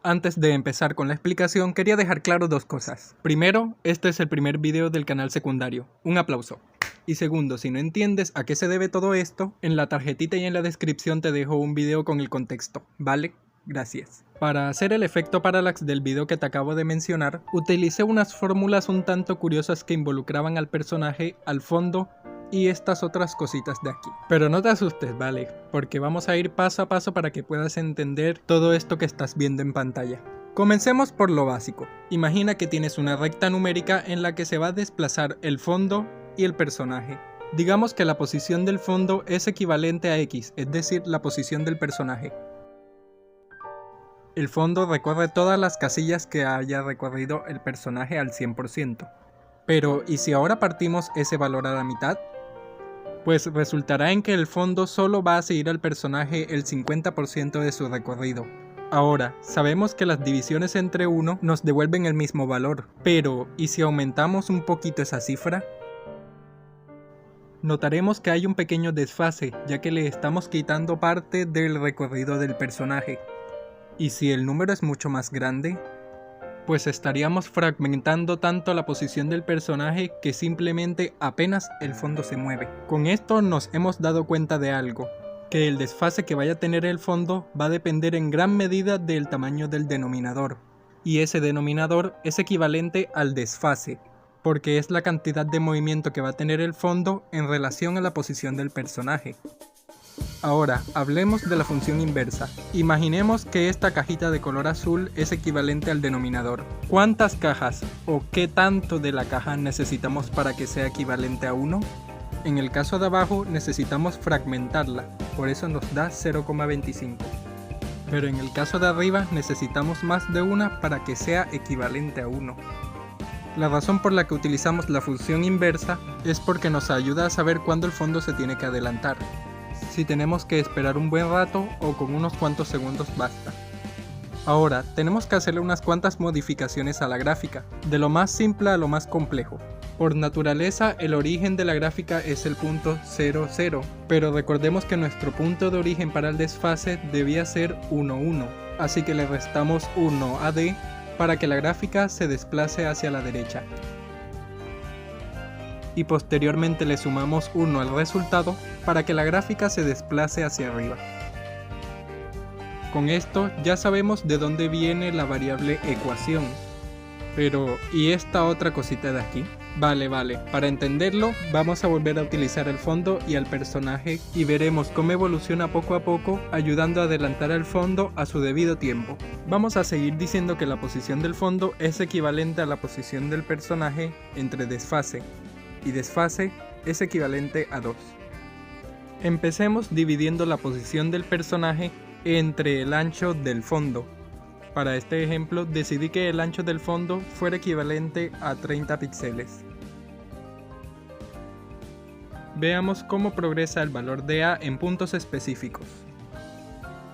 Antes de empezar con la explicación, quería dejar claro dos cosas. Primero, este es el primer video del canal secundario. Un aplauso. Y segundo, si no entiendes a qué se debe todo esto, en la tarjetita y en la descripción te dejo un video con el contexto, ¿vale? Gracias. Para hacer el efecto parallax del video que te acabo de mencionar, utilicé unas fórmulas un tanto curiosas que involucraban al personaje, al fondo y estas otras cositas de aquí. Pero no te asustes, ¿vale? Porque vamos a ir paso a paso para que puedas entender todo esto que estás viendo en pantalla. Comencemos por lo básico. Imagina que tienes una recta numérica en la que se va a desplazar el fondo y el personaje. Digamos que la posición del fondo es equivalente a X, es decir, la posición del personaje. El fondo recorre todas las casillas que haya recorrido el personaje al 100%. Pero, ¿y si ahora partimos ese valor a la mitad? Pues resultará en que el fondo solo va a seguir al personaje el 50% de su recorrido. Ahora, sabemos que las divisiones entre 1 nos devuelven el mismo valor, pero ¿y si aumentamos un poquito esa cifra? Notaremos que hay un pequeño desfase, ya que le estamos quitando parte del recorrido del personaje. ¿Y si el número es mucho más grande? Pues estaríamos fragmentando tanto la posición del personaje que simplemente apenas el fondo se mueve. Con esto nos hemos dado cuenta de algo, que el desfase que vaya a tener el fondo va a depender en gran medida del tamaño del denominador, y ese denominador es equivalente al desfase, porque es la cantidad de movimiento que va a tener el fondo en relación a la posición del personaje. Ahora, hablemos de la función inversa. Imaginemos que esta cajita de color azul es equivalente al denominador. ¿Cuántas cajas o qué tanto de la caja necesitamos para que sea equivalente a 1? En el caso de abajo necesitamos fragmentarla, por eso nos da 0,25. Pero en el caso de arriba necesitamos más de una para que sea equivalente a 1. La razón por la que utilizamos la función inversa es porque nos ayuda a saber cuándo el fondo se tiene que adelantar. Si tenemos que esperar un buen rato o con unos cuantos segundos basta. Ahora, tenemos que hacerle unas cuantas modificaciones a la gráfica, de lo más simple a lo más complejo. Por naturaleza, el origen de la gráfica es el punto 0, 0, pero recordemos que nuestro punto de origen para el desfase debía ser 1, 1, así que le restamos 1 a D para que la gráfica se desplace hacia la derecha. Y posteriormente le sumamos 1 al resultado para que la gráfica se desplace hacia arriba. Con esto ya sabemos de dónde viene la variable ecuación. Pero, ¿y esta otra cosita de aquí? Vale, para entenderlo vamos a volver a utilizar el fondo y al personaje y veremos cómo evoluciona poco a poco ayudando a adelantar al fondo a su debido tiempo. Vamos a seguir diciendo que la posición del fondo es equivalente a la posición del personaje entre desfase, y desfase es equivalente a 2. Empecemos dividiendo la posición del personaje entre el ancho del fondo. Para este ejemplo decidí que el ancho del fondo fuera equivalente a 30 píxeles. Veamos cómo progresa el valor de A en puntos específicos.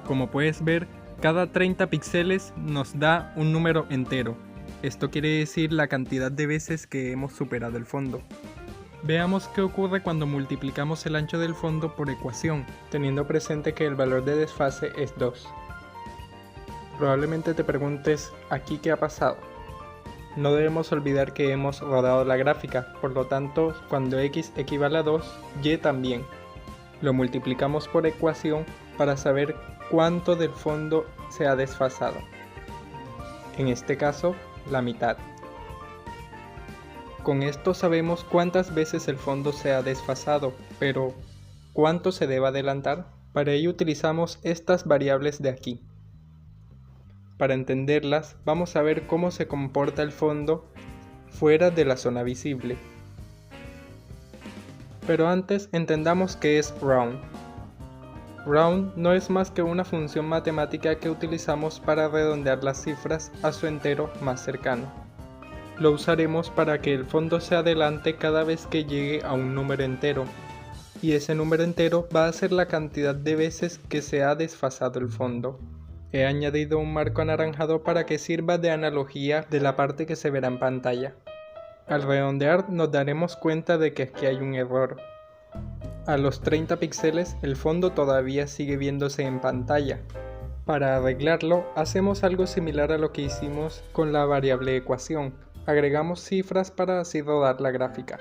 Como puedes ver, cada 30 píxeles nos da un número entero. Esto quiere decir la cantidad de veces que hemos superado el fondo. Veamos qué ocurre cuando multiplicamos el ancho del fondo por ecuación, teniendo presente que el valor de desfase es 2. Probablemente te preguntes, ¿aquí qué ha pasado? No debemos olvidar que hemos rodado la gráfica, por lo tanto, cuando x equivale a 2, y también. Lo multiplicamos por ecuación para saber cuánto del fondo se ha desfasado. En este caso, la mitad. Con esto sabemos cuántas veces el fondo se ha desfasado, pero ¿cuánto se debe adelantar? Para ello utilizamos estas variables de aquí. Para entenderlas, vamos a ver cómo se comporta el fondo fuera de la zona visible. Pero antes entendamos qué es round. Round no es más que una función matemática que utilizamos para redondear las cifras a su entero más cercano. Lo usaremos para que el fondo se adelante cada vez que llegue a un número entero, y ese número entero va a ser la cantidad de veces que se ha desfasado el fondo. He añadido un marco anaranjado para que sirva de analogía de la parte que se verá en pantalla. Al redondear nos daremos cuenta de que aquí hay un error. A los 30 píxeles el fondo todavía sigue viéndose en pantalla, Para arreglarlo, hacemos algo similar a lo que hicimos con la variable ecuación. Agregamos cifras para así rodar la gráfica.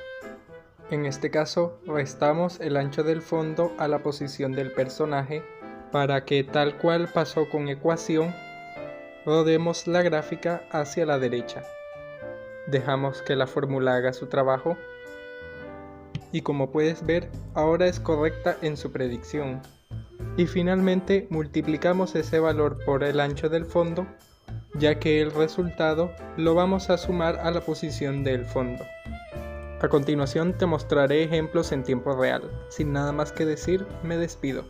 En este caso, restamos el ancho del fondo a la posición del personaje para que, tal cual pasó con ecuación, rodemos la gráfica hacia la derecha. Dejamos que la fórmula haga su trabajo y, como puedes ver, ahora es correcta en su predicción. Y finalmente multiplicamos ese valor por el ancho del fondo, ya que el resultado lo vamos a sumar a la posición del fondo. A continuación te mostraré ejemplos en tiempo real. Sin nada más que decir, me despido.